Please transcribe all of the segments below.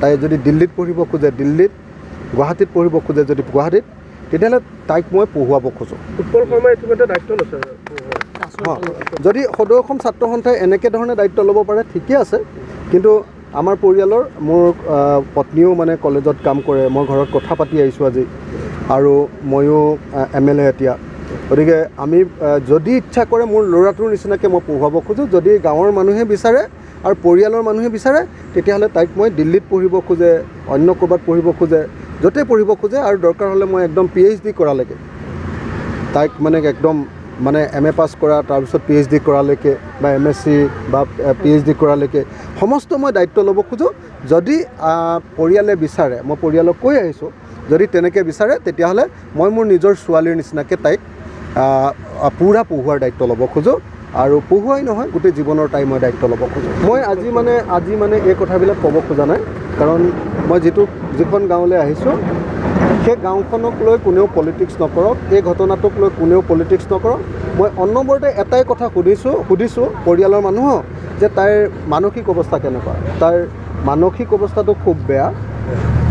তাই যদি দিল্লীত পঢ়িব খোজে দিল্লীত, গুৱাহাটীত পঢ়িব খোজে যদি গুৱাহাটীত, তেতিয়াহ'লে তাইক মই পঢ়ুৱাব খোজোঁ। উৎপল শৰ্মাই ইতিমধ্যে দায়িত্ব লৈছে। যদি সদৌ অসম ছাত্ৰ সন্থাই এনেকৈ ধৰণে দায়িত্ব ল'ব পাৰে ঠিকে আছে, কিন্তু আমাৰ পৰিয়ালৰ মোৰ পত্নীও মানে কলেজত কাম কৰে, মই ঘৰত কথা পাতি আহিছোঁ আজি, আৰু ময়ো MLA এতিয়া। গতিকে আমি যদি ইচ্ছা কৰে মোৰ ল'ৰাটোৰ নিচিনাকৈ মই পঢ়ুৱাব খোজোঁ। যদি গাঁৱৰ মানুহে বিচাৰে আৰু পৰিয়ালৰ মানুহে বিচাৰে, তেতিয়াহ'লে তাইক মই দিল্লীত পঢ়িব খোজে, অন্য ক'ৰবাত পঢ়িব খোজে, য'তে পঢ়িব খোজে, আৰু দৰকাৰ হ'লে মই একদম PhD কৰালৈকে তাইক মানে একদম মানে MA পাছ কৰা, তাৰপিছত PhD কৰালৈকে বা MSc বা PhD কৰালৈকে সমস্ত মই দায়িত্ব ল'ব খোজোঁ। যদি পৰিয়ালে বিচাৰে, মই পৰিয়ালক কৈ আহিছোঁ, যদি তেনেকৈ বিচাৰে তেতিয়াহ'লে মই মোৰ নিজৰ ছোৱালীৰ নিচিনাকৈ তাইক পূৰা পঢ়ুৱাৰ দায়িত্ব ল'ব খোজোঁ। আৰু পঢ়ুৱাই নহয়, গোটেই জীৱনৰ তাই মই দায়িত্ব ল'ব খোজোঁ। মই আজি মানে এই কথাবিলাক ক'ব খোজা নাই, কাৰণ মই যিখন গাঁৱলৈ আহিছোঁ সেই গাঁওখনক লৈ কোনেও পলিটিক্স নকৰক, এই ঘটনাটোক লৈ কোনেও পলিটিক্স নকৰক। মই অন্যবৰতে এটাই কথা সুধিছোঁ পৰিয়ালৰ মানুহক, যে তাইৰ মানসিক অৱস্থা কেনেকুৱা। তাইৰ মানসিক অৱস্থাটো খুব বেয়া।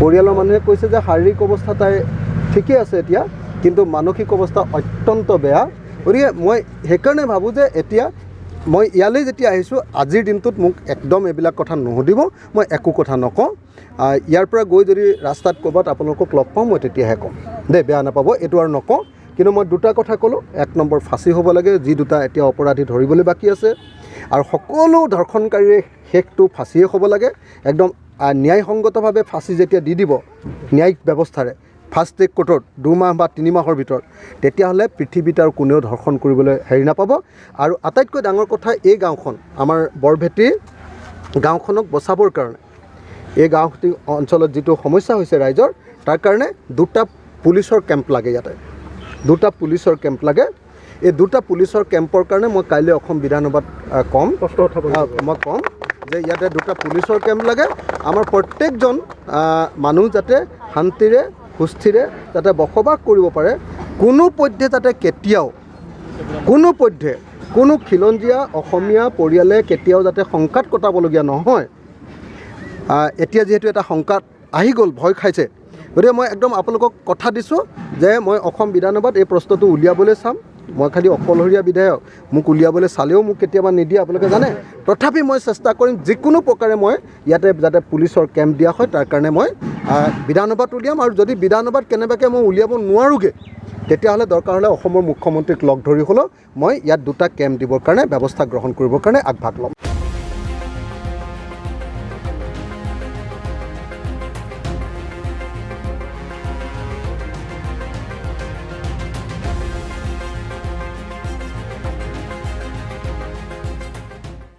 পৰিয়ালৰ মানুহে কৈছে যে শাৰীৰিক অৱস্থা তাই ঠিকেই আছে এতিয়া, কিন্তু মানসিক অৱস্থা অত্যন্ত বেয়া। গতিকে মই সেইকাৰণে ভাবোঁ যে এতিয়া মই ইয়ালৈ যেতিয়া আহিছোঁ, আজিৰ দিনটোত মোক একদম এইবিলাক কথা নুসুধিব, মই একো কথা নকওঁ। ইয়াৰ পৰা গৈ যদি ৰাস্তাত ক'ৰবাত আপোনালোকক লগ পাওঁ, মই তেতিয়াহে ক'ম দেই, বেয়া নাপাব, এইটো আৰু নকওঁ। কিন্তু মই দুটা কথা ক'লোঁ। 1 নম্বৰ, ফাঁচি হ'ব লাগে, যি দুটা এতিয়া অপৰাধী ধৰিবলৈ বাকী আছে, আৰু সকলো ধৰ্ষণকাৰীৰ শেষটো ফাঁচিয়ে হ'ব লাগে। একদম ন্যায়সংগতভাৱে ফাঁচি যেতিয়া দি দিব ন্যায়িক ব্যৱস্থাৰে, ফাৰ্ষ্ট ট্ৰেক কোৰ্টত 2 মাহ বা 3 মাহৰ ভিতৰত, তেতিয়াহ'লে পৃথিৱীত আৰু কোনেও ধৰ্ষণ কৰিবলৈ হেৰি নাপাব। আৰু আটাইতকৈ ডাঙৰ কথা, এই গাঁওখন আমাৰ বৰভেটিৰ গাঁওখনক বচাবৰ কাৰণে, এই গাঁওটি অঞ্চলত যিটো সমস্যা হৈছে ৰাইজৰ, তাৰ কাৰণে 2টা পুলিচৰ কেম্প লাগে। ইয়াতে 2টা পুলিচৰ কেম্প লাগে। এই 2টা পুলিচৰ কেম্পৰ কাৰণে মই কাইলৈ অসম বিধানসভাত মই ক'ম যে ইয়াতে 2টা পুলিচৰ কেম্প লাগে। আমাৰ প্ৰত্যেকজন মানুহ যাতে শান্তিৰে সুস্থিৰে যাতে বসবাস কৰিব পাৰে, কোনো পধ্যে যাতে কেতিয়াও কোনো খিলঞ্জীয়া অসমীয়া পৰিয়ালে কেতিয়াও যাতে শংকাত কটাবলগীয়া নহয়। এতিয়া যিহেতু এটা শংকাত আহি গ'ল, ভয় খাইছে, গতিকে মই একদম আপোনালোকক কথা দিছোঁ যে মই অসম বিধানসভাত এই প্ৰশ্নটো উলিয়াবলৈ চাম। মই খালি অকলশৰীয়া বিধায়ক, মোক উলিয়াবলৈ চালেও মোক কেতিয়াবা নিদিয়ে, আপোনালোকে জানে। তথাপি মই চেষ্টা কৰিম যিকোনো প্ৰকাৰে মই ইয়াতে যাতে পুলিচৰ কেম্প দিয়া হয়, তাৰ কাৰণে মই বিধানসভাত উলিয়াম। আৰু যদি বিধানসভাত কেনেবাকৈ মই উলিয়াব নোৱাৰোগৈ, তেতিয়াহ'লে দৰকাৰ হ'লে অসমৰ মুখ্যমন্ত্ৰীক লগ ধৰি হ'লেও মই ইয়াত 2টা কেম্প দিবৰ কাৰণে ব্যৱস্থা গ্ৰহণ কৰিবৰ কাৰণে আগভাগ ল'ম।